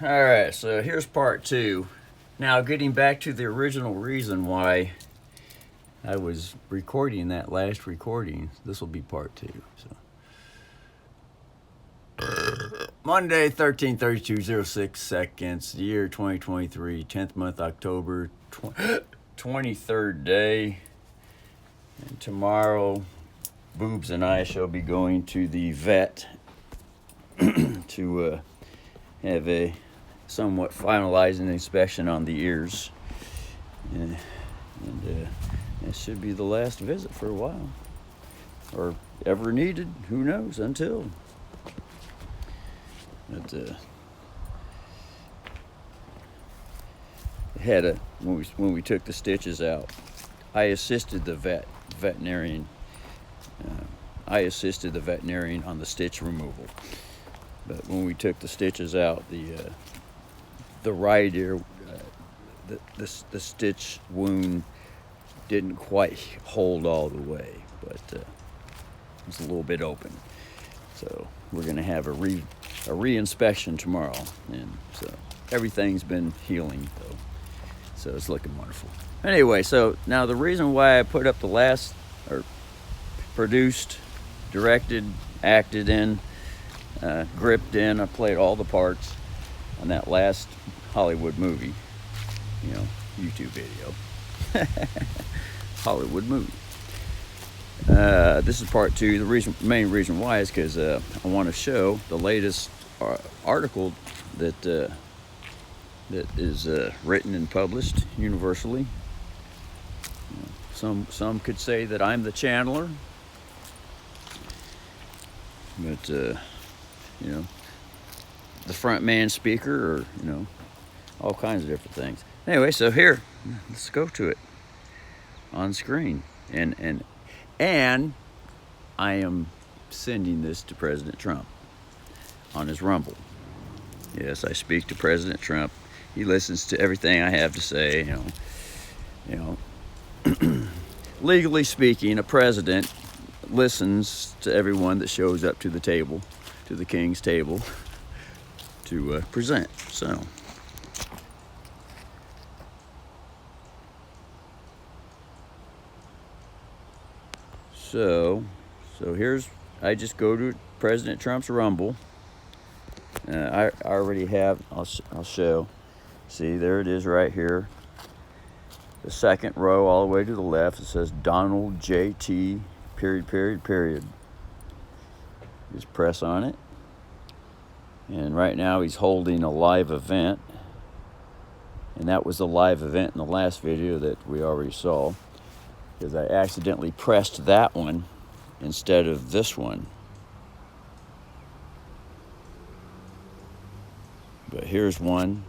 Alright, so here's part 2. Now, getting back to the original reason why I was recording that last recording, this will be part 2. So, Monday, 13/32/06 seconds, the year 2023, 10th month, October, 23rd day. And tomorrow, Boobs and I shall be going to the vet to have a somewhat finalizing inspection on the ears. And it should be the last visit for a while. Or ever needed, who knows, until. But when we took the stitches out, I assisted the veterinarian. I assisted the veterinarian on the stitch removal. But when we took the stitches out, the right ear, the stitch wound didn't quite hold all the way, but it's a little bit open. So we're going to have a re-inspection tomorrow, and so everything's been healing though, so it's looking wonderful. Anyway, so now the reason why I put up the last, or produced, directed, acted in, gripped in, I played all the parts on that last Hollywood movie, YouTube video. Hollywood movie. This is part 2. The main reason why is because I want to show the latest article that is written and published universally. Some could say that I'm the channeler, but the front man speaker, or all kinds of different things. Anyway, so here, let's go to it on screen, and I am sending this to President Trump on his Rumble. Yes, I speak to President Trump. He listens to everything I have to say. Legally speaking, a president listens to everyone that shows up to the table, to the king's table, to present. So here's, I just go to President Trump's Rumble. I already have, I'll show. See, there it is right here. The second row all the way to the left, it says Donald J.T. ... Just press on it. And right now he's holding a live event. And that was a live event in the last video that we already saw, because I accidentally pressed that one instead of this one. But here's one.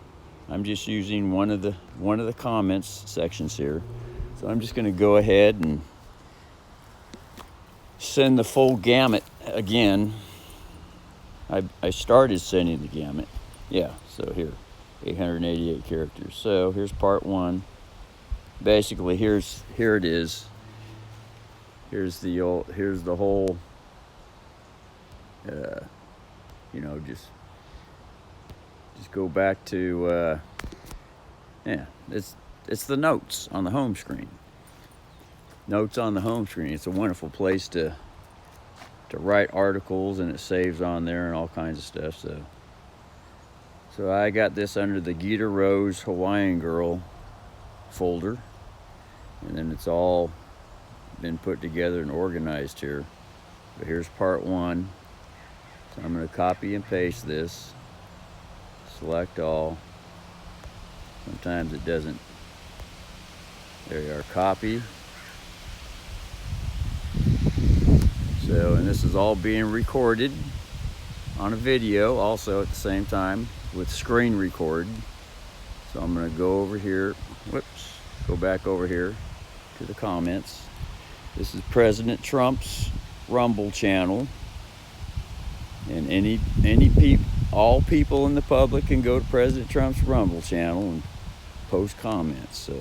I'm just using one of the comments sections here. So I'm just going to go ahead and send the full gamut again. I started sending the gamut. Yeah, so here, 888 characters. So here's part 1. Basically, here it is. Here's the whole, just go back to, it's the notes on the home screen. Notes on the home screen. It's a wonderful place to write articles, and it saves on there and all kinds of stuff. So I got this under the Gita Rose Hawaiian Girl folder, and then it's all been put together and organized here. But here's part 1. So I'm going to copy and paste this, select all. Sometimes it doesn't. There you are, copy. So, and this is all being recorded on a video also at the same time with screen record. So I'm going to go over here, go back over here to the comments. This is President Trump's Rumble channel, and all people in the public can go to President Trump's Rumble channel and post comments. So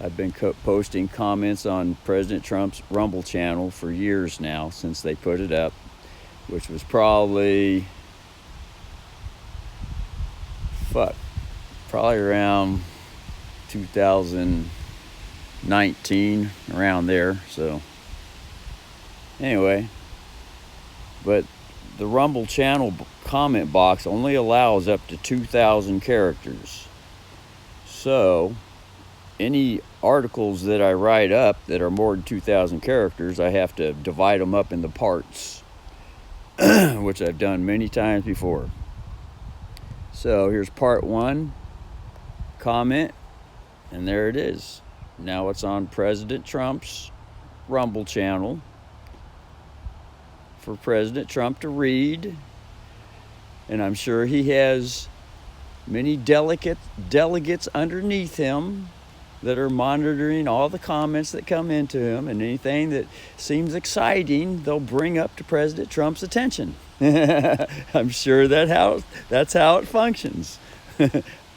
I've been posting comments on President Trump's Rumble channel for years now, since they put it up, which was probably probably around 2019, around there. So anyway, but the Rumble channel comment box only allows up to 2,000 characters. So any articles that I write up that are more than 2,000 characters, I have to divide them up into parts, which I've done many times before. So here's part 1, comment, and there it is. Now it's on President Trump's Rumble channel for President Trump to read, and I'm sure he has many delegates underneath him that are monitoring all the comments that come into him, and anything that seems exciting they'll bring up to President Trump's attention. I'm sure that's how it functions.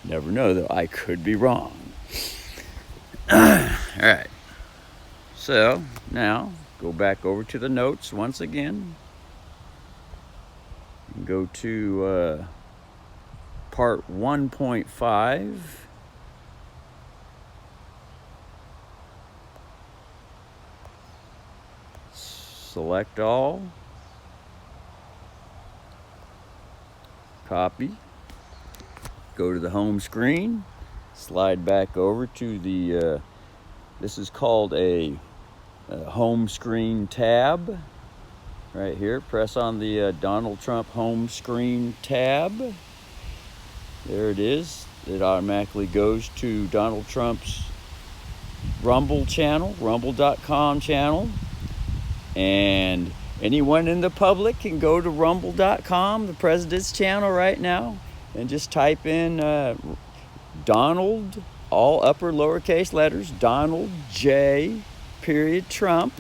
Never know, though. I could be wrong. All right. So now go back over to the notes once again. Go to part 1.5. Select all. Copy. Go to the home screen. Slide back over to the, this is called a home screen tab. Right here, press on the Donald Trump home screen tab. There it is. It automatically goes to Donald Trump's Rumble channel, rumble.com channel. And anyone in the public can go to rumble.com, the president's channel right now, and just type in Donald, all upper lowercase letters, Donald J. Trump.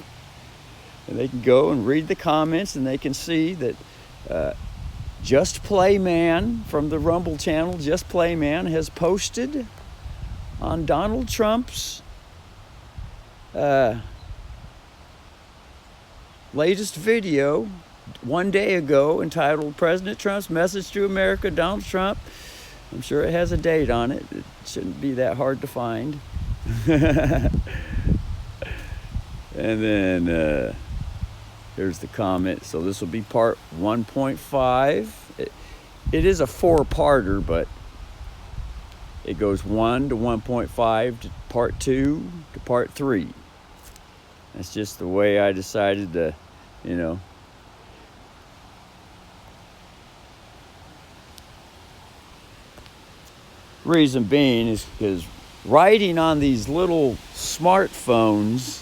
And they can go and read the comments, and they can see that Just Playman from the Rumble channel, Just Playman, has posted on Donald Trump's latest video 1 day ago entitled President Trump's Message to America, Donald Trump. I'm sure it has a date on it. It shouldn't be that hard to find. And then here's the comment. So this will be part 1.5. It is a 4-parter, but it goes 1 to 1.5 to part 2 to part 3. That's just the way I decided to, Reason being is because writing on these little smartphones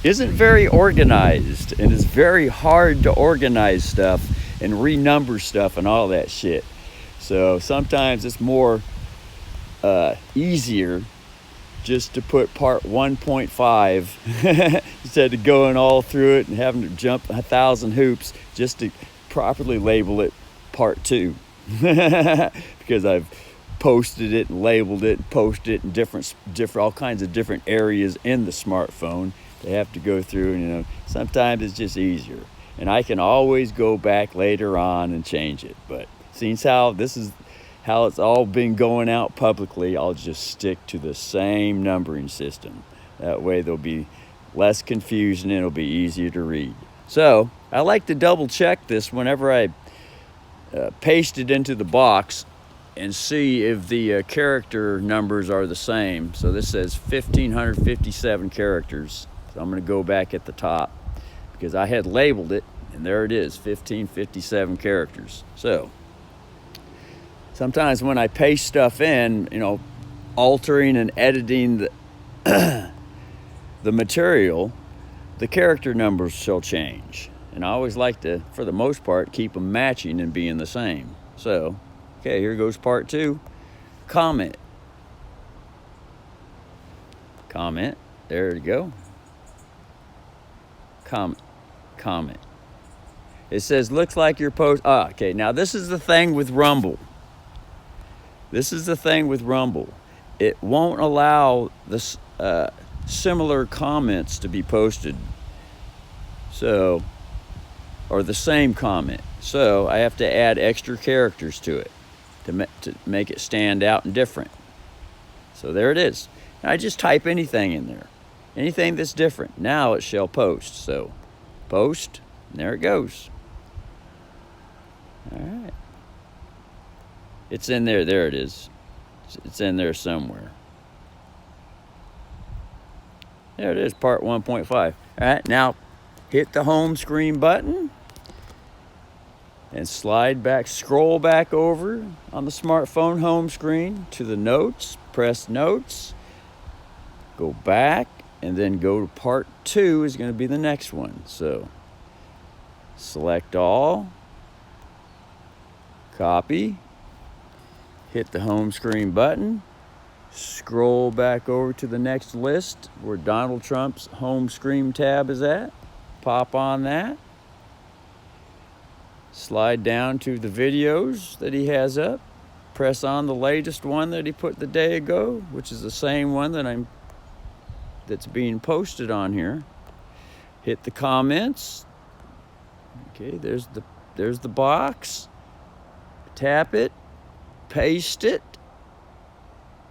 isn't very organized, and it's very hard to organize stuff and renumber stuff and all that shit. So sometimes it's more easier just to put part 1.5 instead of going all through it and having to jump 1,000 hoops just to properly label it part 2. Because I've posted it and labeled it and posted it in different all kinds of different areas in the smartphone. They have to go through, and sometimes it's just easier, and I can always go back later on and change it. But since this is how it's all been going out publicly, I'll just stick to the same numbering system. That way there'll be less confusion and it'll be easier to read. So I like to double check this whenever I paste it into the box and see if the character numbers are the same. So this says 1,557 characters. So I'm going to go back at the top because I had labeled it, and there it is, 1,557 characters. So sometimes when I paste stuff in, altering and editing the material, the character numbers shall change. And I always like to, for the most part, keep them matching and being the same. So, okay, here goes part 2. Comment. Comment. There you go. Comment. It says, looks like your post. Okay, now this is the thing with Rumble. It won't allow the similar comments to be posted. So, or the same comment. So I have to add extra characters to it. to make it stand out and different. So there it is. And I just type anything in there. Anything that's different. Now it shall post. So post, and there it goes. All right. It's in there. There it is. It's in there somewhere. There it is, part 1.5. All right, now hit the home screen button and slide back, scroll back over on the smartphone home screen to the notes, press notes, go back, and then go to part 2 is going to be the next one. So select all, copy, hit the home screen button, scroll back over to the next list where Donald Trump's home screen tab is at, pop on that, slide down to the videos that he has up, press on the latest one that he put the day ago, which is the same one that's being posted on here. Hit the comments. Okay, there's the box. Tap it, paste it,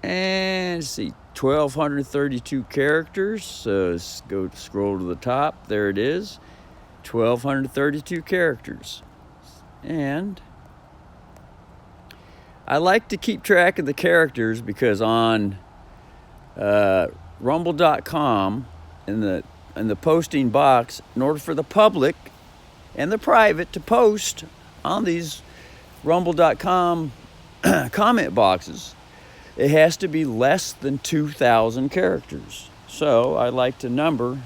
and see 1,232 characters. So let's go scroll to the top. There it is, 1,232 characters. And I like to keep track of the characters because on rumble.com in the posting box, in order for the public and the private to post on these rumble.com comment boxes, it has to be less than 2,000 characters. So I like to number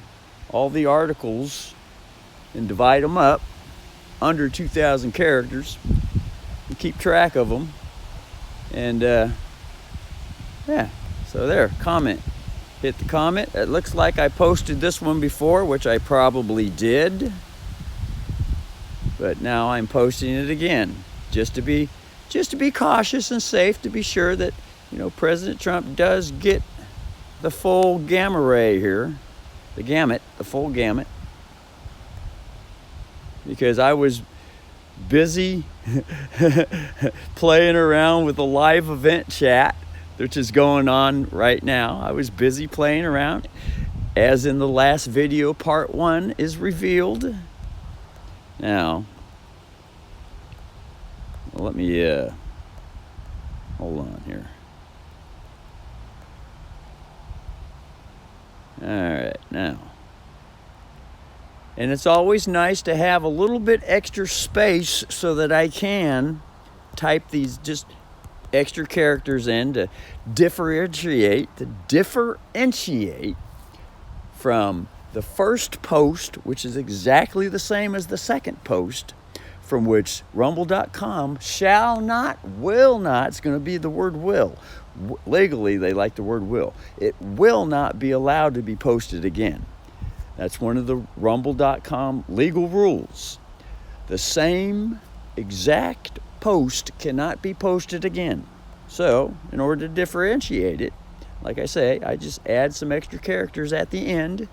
all the articles and divide them up under 2,000 characters and keep track of them. And yeah, so there, comment. Hit the comment. It looks like I posted this one before, which I probably did. But now I'm posting it again, just to be cautious and safe, to be sure that, you know, President Trump does get the full gamma ray here, the full gamut. Because I was busy playing around with the live event chat, which is going on right now. I was busy playing around, as in the last video, part 1 is revealed. Now, let me hold on here. All right, now. And it's always nice to have a little bit extra space so that I can type these just extra characters in to differentiate from the first post, which is exactly the same as the second post, from which rumble.com will not, it's going to be the word will. Legally, they like the word will. It will not be allowed to be posted again. That's one of the rumble.com legal rules. The same exact post cannot be posted again. So, in order to differentiate it, like I say, I just add some extra characters at the end,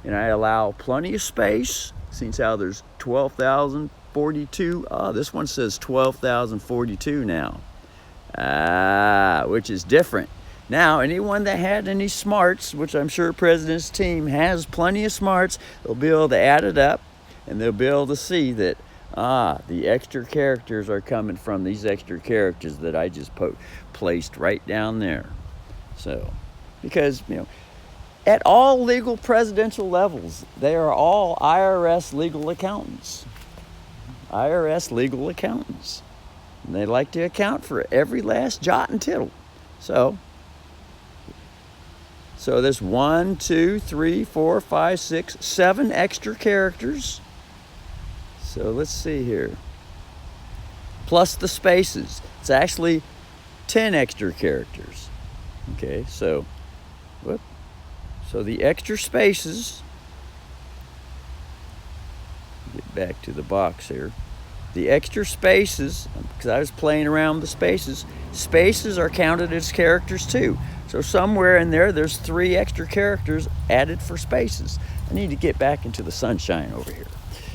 and I allow plenty of space. Since how there's 12,042. This one says 12,042 now. Which is different. Now, anyone that had any smarts, which I'm sure President's team has plenty of smarts, they'll be able to add it up, and they'll be able to see that, the extra characters are coming from these extra characters that I just placed right down there. So, because, you know, at all legal presidential levels, they are all IRS legal accountants. IRS legal accountants. And they like to account for every last jot and tittle. So there's 1, 2, 3, 4, 5, 6, 7 extra characters. So let's see here. Plus the spaces. It's actually 10 extra characters. Okay, so the extra spaces, get back to the box here. The extra spaces, because I was playing around with the spaces are counted as characters too. So somewhere in there, there's 3 extra characters added for spaces. I need to get back into the sunshine over here.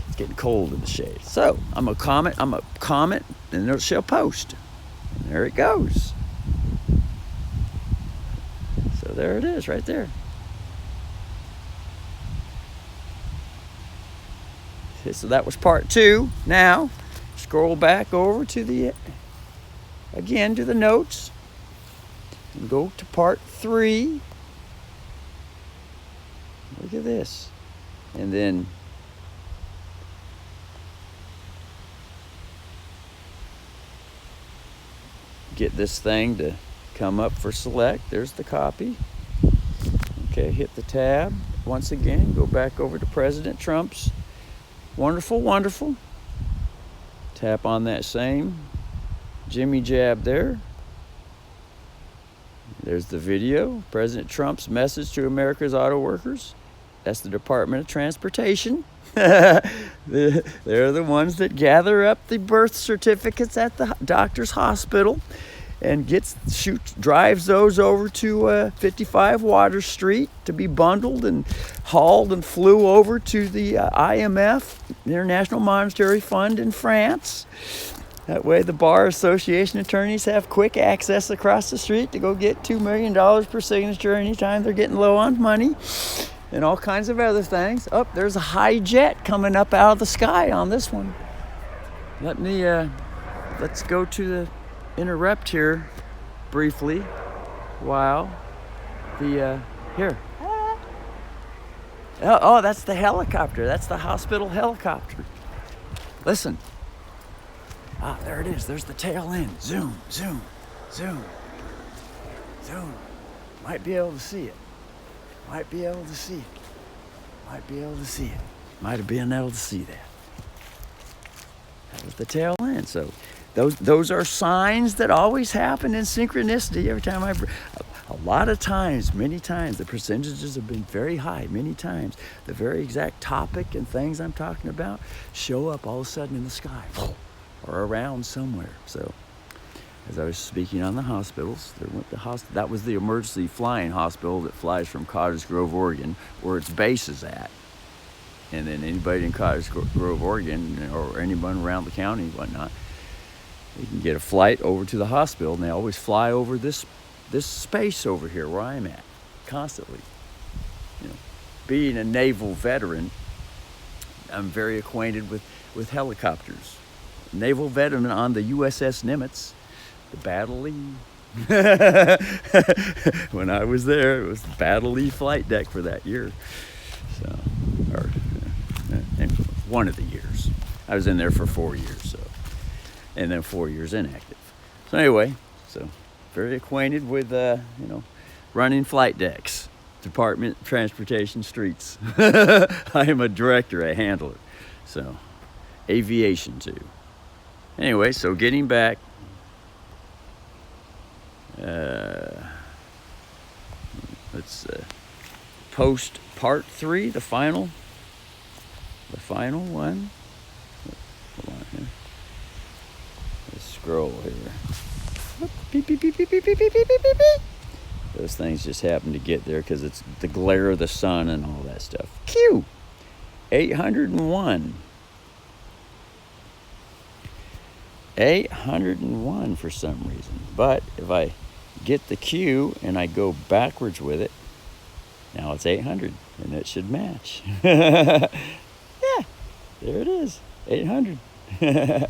It's getting cold in the shade. So I'm a comment, and it shall post. There it goes. So there it is right there. Okay, so that was part 2. Now, scroll back over to the, again, to the notes. And go to part 3. Look at this. And then get this thing to come up for select. There's the copy. Okay, hit the tab. Once again, go back over to President Trump's wonderful, wonderful. Tap on that same Jimmy jab there. There's the video. President Trump's message to America's auto workers. That's the Department of Transportation. They're the ones that gather up the birth certificates at the doctor's hospital and drives those over to 55 Water Street to be bundled and hauled and flew over to the IMF, the International Monetary Fund in France. That way the Bar Association attorneys have quick access across the street to go get $2 million per signature anytime they're getting low on money, and all kinds of other things. Oh, there's a high jet coming up out of the sky on this one. Let's go to the interrupt here briefly while the, here. Oh, that's the helicopter. That's the hospital helicopter. Listen. Ah, there it is. There's the tail end. Zoom, zoom, zoom, zoom. Might be able to see it. Might be able to see it. Might be able to see it. Might have been able to see that. That was the tail end. So those are signs that always happen in synchronicity. Every time a lot of times, many times, the percentages have been very high. Many times, the very exact topic and things I'm talking about show up all of a sudden in the sky. Or around somewhere. So, as I was speaking on the hospitals, that was the emergency flying hospital that flies from Cottage Grove, Oregon, where its base is at. And then anybody in Cottage Grove, Oregon, or anyone around the county and whatnot, you can get a flight over to the hospital, and they always fly over this space over here where I'm at, constantly. You know, being a naval veteran, I'm very acquainted with helicopters. Naval veteran on the USS Nimitz, the Battle E. When I was there, it was the Battle E flight deck for that year. So, and one of the years. I was in there for 4 years, so, and then 4 years inactive. So anyway, very acquainted with running flight decks, Department of Transportation streets. I am a director, a handler, so aviation too. Anyway, so getting back, let's post part 3, the final one. Hold on here. Let's scroll here. Beep, beep, beep, beep, beep, beep, beep, beep, beep, beep. Those things just happen to get there because it's the glare of the sun and all that stuff. Q 801. 801 for some reason. But if I get the Q and I go backwards with it, now it's 800, and it should match. Yeah, there it is, 800. Now,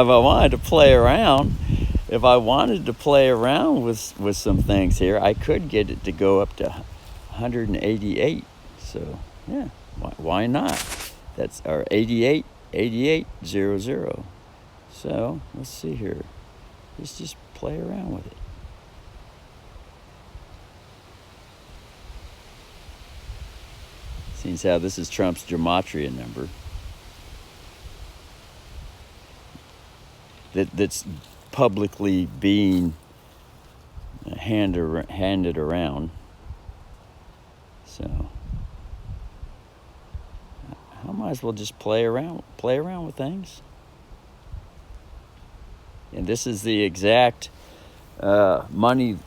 if I wanted to play around with some things here, I could get it to go up to 188. So, yeah, why not? That's our 8800. So, let's see here. Let's just play around with it. Seems how this is Trump's gematria number. That's publicly being handed around. So, I might as well just play around with things. And this is the exact money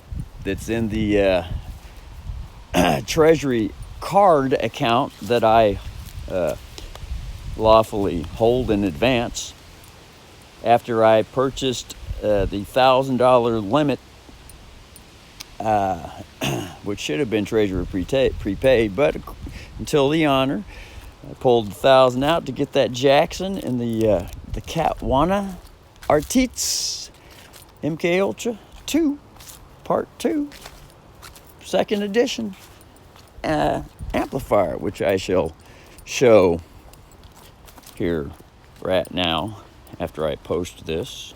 that's in the Treasury card account that I lawfully hold in advance after I purchased the $1,000 limit, which should have been Treasurer prepaid, but until the honor, I pulled 1,000 out to get that Jackson in the Catwana Artists MK Ultra 2, Part 2, second edition amplifier, which I shall show here right now after I post this.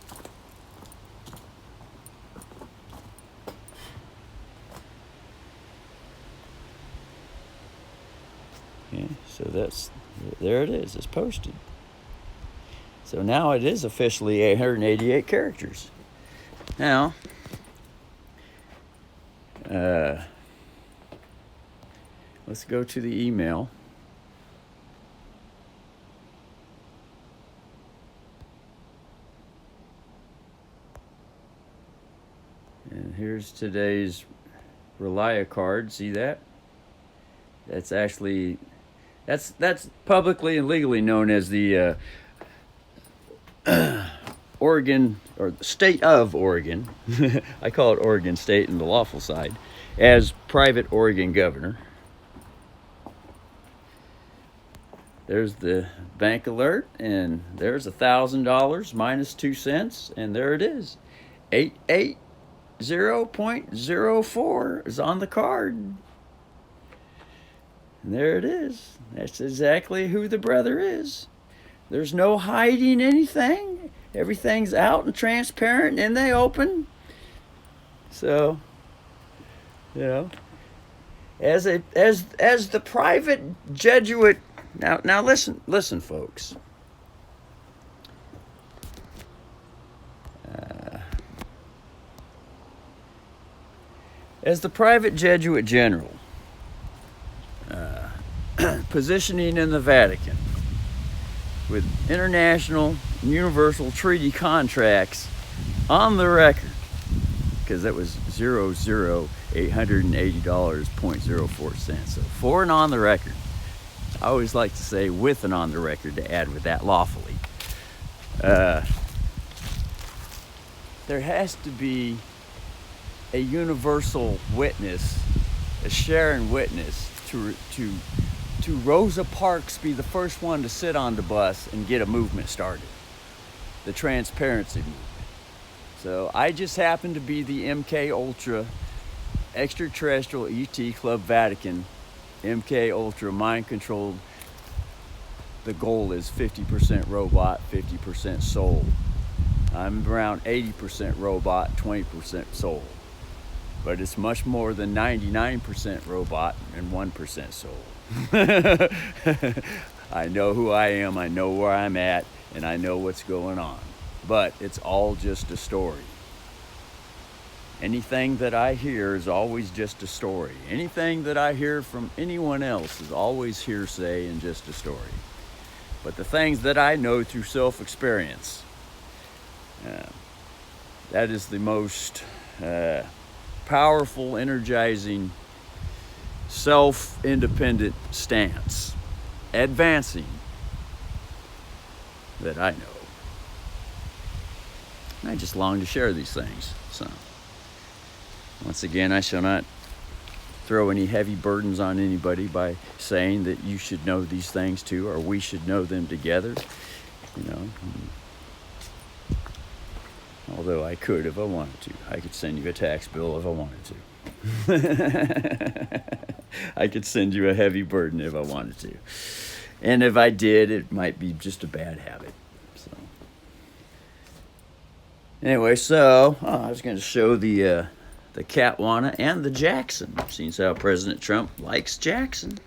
Okay, so there it is, it's posted. So now it is officially 888 characters. Now, let's go to the email. And here's today's Relia card. See that? That's actually, that's publicly and legally known as the Oregon, or the state of Oregon. I call it Oregon State in the lawful side, as private Oregon governor. There's the bank alert, and there's $1,000 minus 2 cents, and there it is. 880.04 is on the card. And there it is. That's exactly who the brother is. There's no hiding anything. Everything's out and transparent and they open. So, you know, as the private Jesuit. Now listen, folks. As the private Jesuit general, positioning in the Vatican with international and universal treaty contracts on the record, because that was $880.04. So for and on the record. I always like to say with and on the record to add with that lawfully. There has to be a universal witness, a sharing witness to Rosa Parks be the first one to sit on the bus and get a movement started, the transparency movement. So I just happen to be the MK Ultra Extraterrestrial ET Club Vatican MK Ultra mind controlled. The goal is 50% robot, 50% soul. I'm around 80% robot, 20% soul. But it's much more than 99% robot and 1% soul. I know who I am, I know where I'm at, and I know what's going on. But it's all just a story. Anything that I hear is always just a story. Anything that I hear from anyone else is always hearsay and just a story. But the things that I know through self-experience, that is the most powerful, energizing, self-independent stance, advancing, that I know. And I just long to share these things. So, once again, I shall not throw any heavy burdens on anybody by saying that you should know these things too, or we should know them together. You know, although I could if I wanted to. I could send you a tax bill if I wanted to. I could send you a heavy burden if I wanted to. And if I did, it might be just a bad habit. So anyway, so I was going to show the Catwana and the Jackson. Seeing how President Trump likes Jackson.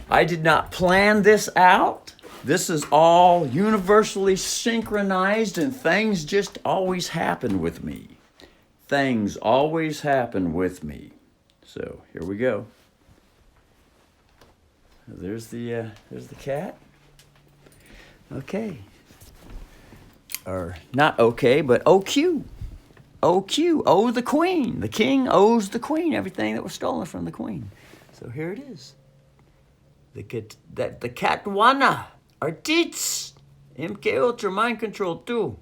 I did not plan this out. This is all universally synchronized, and things just always happen with me. Things always happen with me. So here we go. There's the cat. Okay. Or not okay, but OQ. OQ, owe the queen. The king owes the queen everything that was stolen from the queen. So here it is. The Catwana Artists MK Ultra Mind Control 2.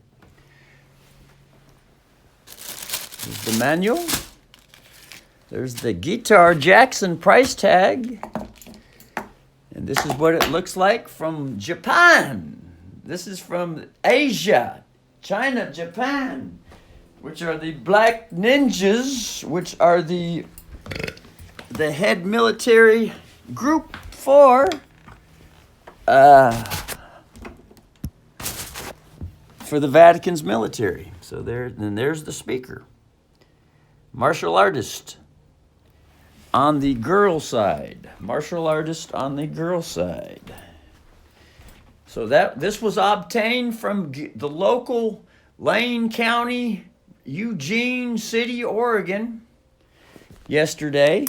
There's the manual. There's the guitar Jackson price tag. And this is what it looks like from Japan. This is from Asia, China, Japan, which are the Black Ninjas, which are the head military group for the Vatican's military. So there's the speaker. Martial artist on the girl side. Martial artist on the girl side. So this was obtained from the local Lane County, Eugene City, Oregon, yesterday.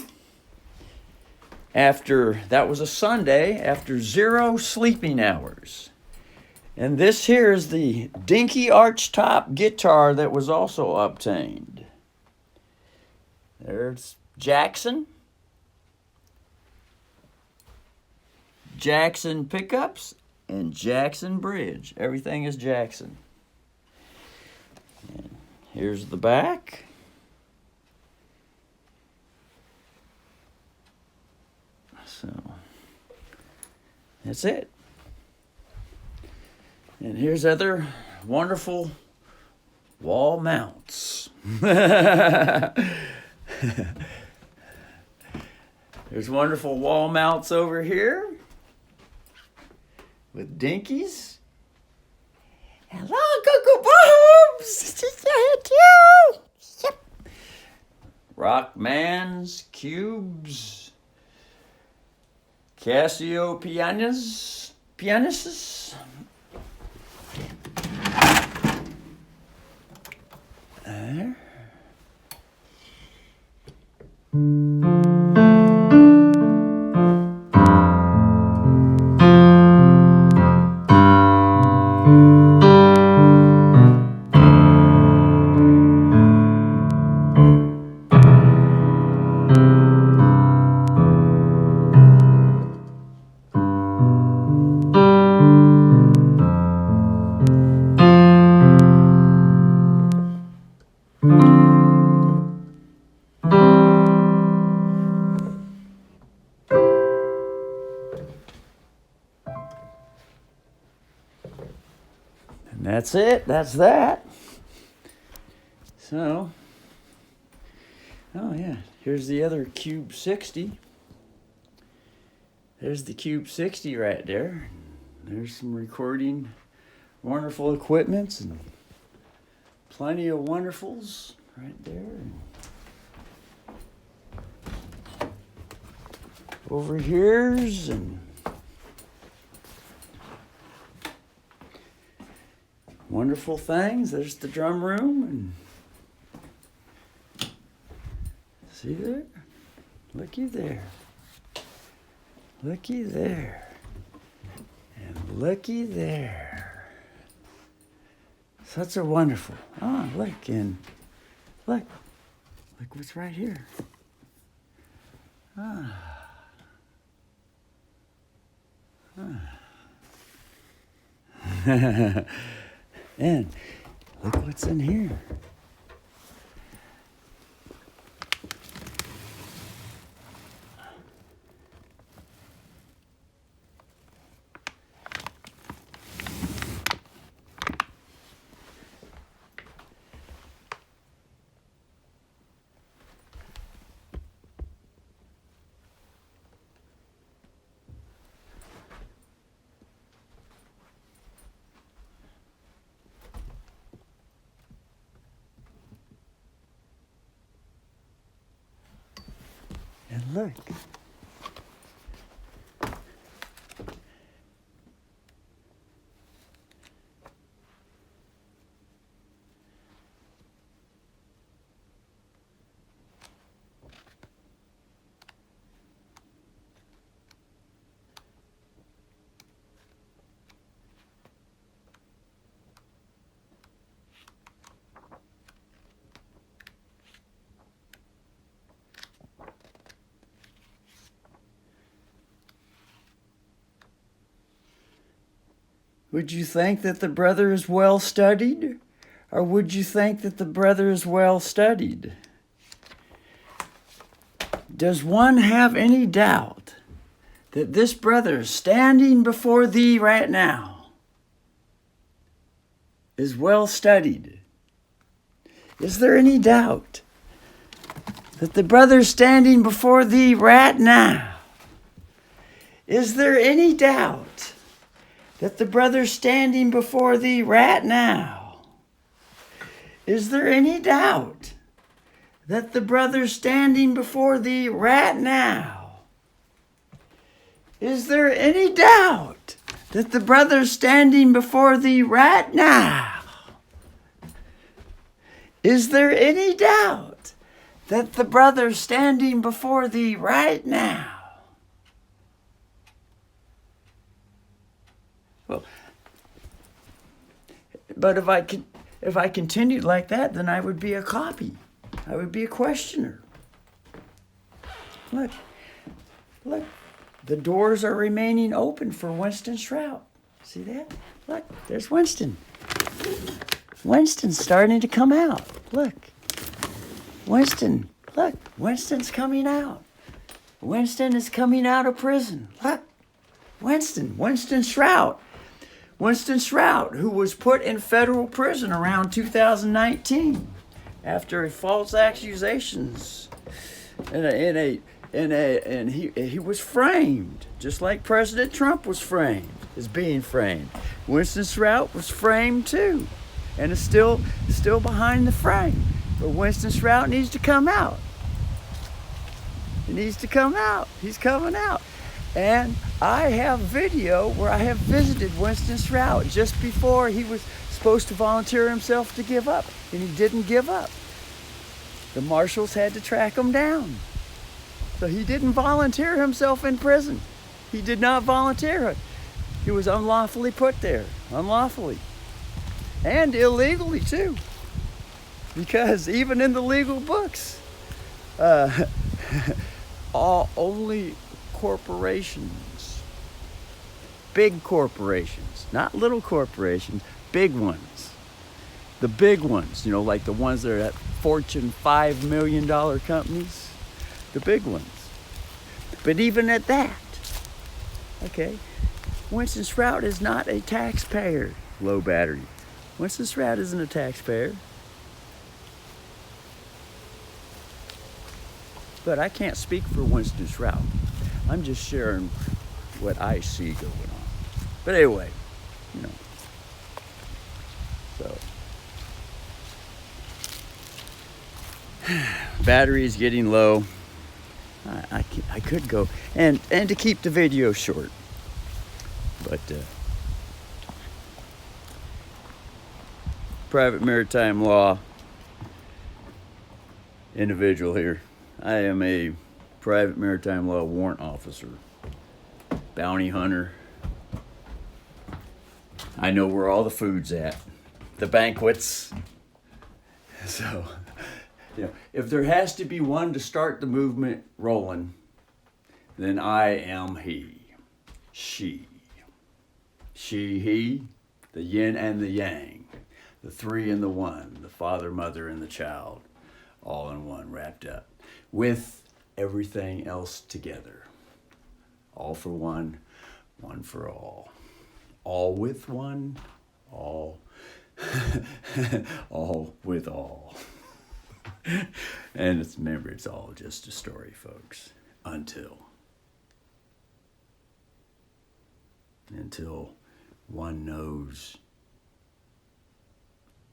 That was a Sunday, after 0 sleeping hours. And this here is the dinky archtop guitar that was also obtained. There's Jackson pickups, and Jackson bridge. Everything is Jackson. And here's the back. So that's it. And here's other wonderful wall mounts. There's wonderful wall mounts over here with dinkies. Hello, Google Bombs! Yep. Rockmans, cubes, Casio pianists. There. And that's it. That's that. So, oh yeah, here's the other Cube 60. There's the Cube 60 right there. There's some recording, wonderful equipments, and plenty of wonderfuls right there. Over here's and wonderful things. There's the drum room, and see there? Looky there. Looky there. And looky there. Such a wonderful. Ah, look, and look what's right here. Ah. And look what's in here. And look. Would you think that the brother is well studied? Or would you think that the brother is well studied? Does one have any doubt that this brother standing before thee right now is well studied? Is there any doubt that the brother standing before thee right now, is there any doubt that the brother standing before thee right now, is there any doubt that the brother standing before thee right now, is there any doubt that the brother standing before thee right now, is there any doubt that the brother standing before thee right now? Well, but if I continued like that, then I would be a copy. I would be a questioner. Look, the doors are remaining open for Winston Shrout. See that? Look, there's Winston. Winston's starting to come out. Look, Winston, look, Winston's coming out. Winston is coming out of prison. Look, Winston Shrout. Winston Shrout, who was put in federal prison around 2019 after false accusations, and he was framed, just like President Trump was framed, is being framed. Winston Shrout was framed too, and is still behind the frame. But Winston Shrout needs to come out. He needs to come out. He's coming out. And I have video where I have visited Winston Shrout just before he was supposed to volunteer himself to give up, and he didn't give up. The marshals had to track him down. So he didn't volunteer himself in prison. He did not volunteer. He was unlawfully put there, unlawfully. And illegally too. Because even in the legal books, only corporations, big corporations, not little corporations, big ones. The big ones, like the ones that are at Fortune $5 million companies, the big ones. But even at that, okay, Winston Shrout is not a taxpayer, low battery. Winston Shrout isn't a taxpayer. But I can't speak for Winston Shrout. I'm just sharing what I see going on. But anyway, so battery is getting low. I could go and to keep the video short, but private maritime law individual here. I am a private maritime law warrant officer, bounty hunter. I know where all the food's at, the banquets. So, if there has to be one to start the movement rolling, then I am he, she. She, he, the yin and the yang, the three and the one, the father, mother, and the child, all in one, wrapped up, with everything else together. All for one, one for all. All with one, all, all with all. And remember, it's all just a story, folks. Until one knows,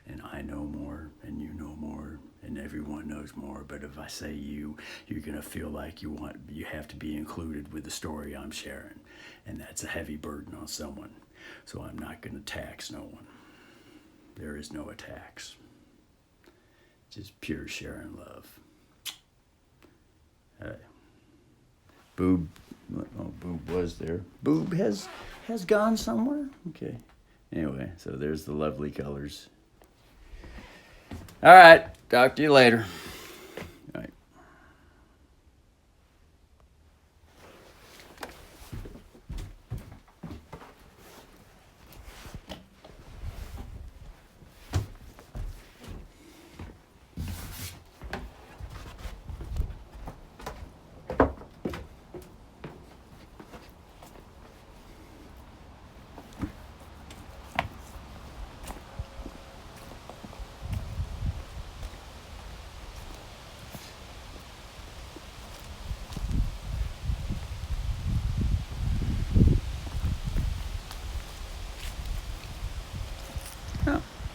and I know more, and you know more, and everyone knows more. But if I say you're gonna feel like you have to be included with the story I'm sharing, and that's a heavy burden on someone. So I'm not gonna tax no one. There is no attacks. Just pure sharing love. Hey. Boob, Boob was there. Boob has gone somewhere. Okay. Anyway, so there's the lovely colors. All right. Talk to you later. All right.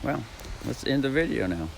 Well, let's end the video now.